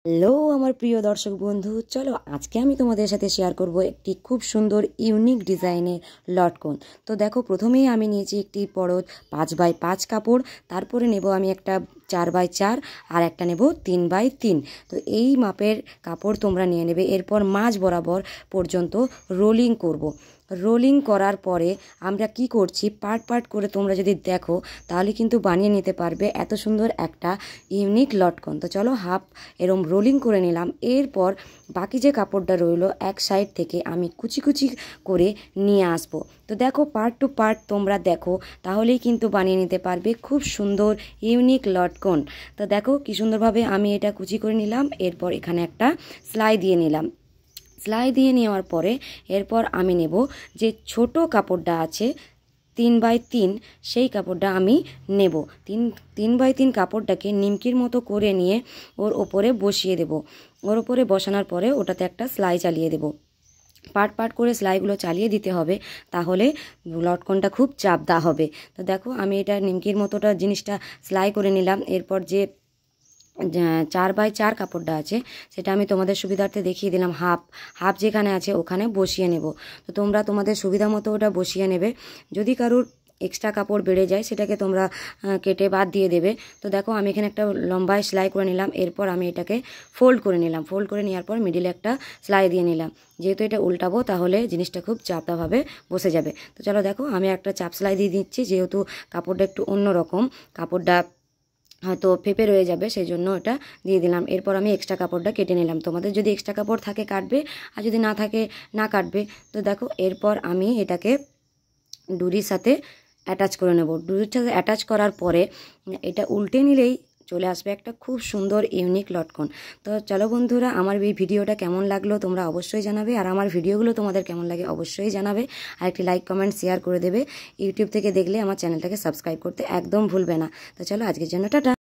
Hello আমার প্রিয় দর্শক বন্ধু, চলো আজকে আমি তোমাদের সাথে শেয়ার করব একটি খুব সুন্দর ইউনিক ডিজাইনের লটকন। তো দেখো, প্রথমেই আমি নিয়েছি একটি পরত 5x5 কাপড়, তারপরে নেব আমি একটা 4x4 আর একটা নেব 3x3। তো এই মাপের কাপড় তোমরা নিয়ে নেবে। এরপর মাঝ বরাবর পর্যন্ত রোলিং করব। রোলিং করার পরে আমরা কি করছি, পার্ট পার্ট করে তোমরা যদি দেখো তাহলে কিন্তু বানিয়ে নিতে পারবে এত সুন্দর একটা ইউনিক লটকন। তো চলো, হাফ এরম রোলিং করে নিলাম। এরপর বাকি যে কাপড়টা রইলো এক সাইড থেকে আমি কুচি কুচি করে নিয়ে আসবো। তো দেখো, পার্ট টু পার্ট তোমরা দেখো তাহলেই কিন্তু বানিয়ে নিতে পারবে খুব সুন্দর ইউনিক লটকন। তো দেখো কি সুন্দরভাবে আমি এটা কুচি করে নিলাম। এরপর এখানে একটা সেলাই দিয়ে নিলাম। সেলাই দিয়ে নেওয়ার পরে এরপর আমি নেব যে ছোট কাপড়টা আছে 3x3, সেই কাপড়টা আমি নেব। 3x3 কাপড়টাকে নিমকির মতো করে নিয়ে ওর ওপরে বসিয়ে দেব। ওর ওপরে বসানোর পরে ওটাতে একটা সেলাই চালিয়ে দেব। পার্ট পার্ট করে সেলাইগুলো চালিয়ে দিতে হবে, তাহলে লটকনটা খুব চাপদা হবে। তো দেখো, আমি এটা নিমকির মতোটা জিনিসটা সেলাই করে নিলাম। এরপর যে 4x4 কাপড়টা আছে সেটা আমি তোমাদের সুবিধার্থে দেখিয়ে দিলাম। হাফ যেখানে আছে ওখানে বসিয়ে নেব। তো তোমরা তোমাদের সুবিধা মতো ওটা বসিয়ে নেবে। যদি কারোর এক্সট্রা কাপড় বেড়ে যায় সেটাকে তোমরা কেটে বাদ দিয়ে দেবে। তো দেখো, আমি এখানে একটা লম্বায় সেলাই করে নিলাম। এরপর আমি এটাকে ফোল্ড করে নিলাম। ফোল্ড করে নেওয়ার পর মিডিলে একটা সেলাই দিয়ে নিলাম। যেহেতু এটা উল্টাবো তাহলে জিনিসটা খুব চাপদাভাবে বসে যাবে। তো চলো দেখো, আমি একটা চাপ সেলাই দিয়ে দিচ্ছি। যেহেতু কাপড়টা একটু অন্যরকম, কাপড়টা হয়তো ফেপে রয়ে যাবে, সেই জন্য এটা দিয়ে দিলাম। এরপর আমি এক্সট্রা কাপড়টা কেটে নিলাম। তোমাদের যদি এক্সট্রা কাপড় থাকে কাটবে, আর যদি না থাকে না কাটবে। তো দেখো, এরপর আমি এটাকে ডুরির সাথে অ্যাটাচ করে নেব। ডুরির সাথে অ্যাটাচ করার পরে এটা উল্টে নিলেই চলে আসবে একটা খুব সুন্দর ইউনিক লটকন। তো চলো বন্ধুরা, আমার এই ভিডিওটা কেমন লাগলো তোমরা অবশ্যই জানাবে, আর আমার ভিডিওগুলো তোমাদের কেমন লাগে অবশ্যই জানাবে। আর একটি লাইক কমেন্ট শেয়ার করে দেবে। ইউটিউব থেকে দেখলে আমার চ্যানেলটাকে সাবস্ক্রাইব করতে একদম ভুলবে না। তো চলো, আজকের জন্য টাটা।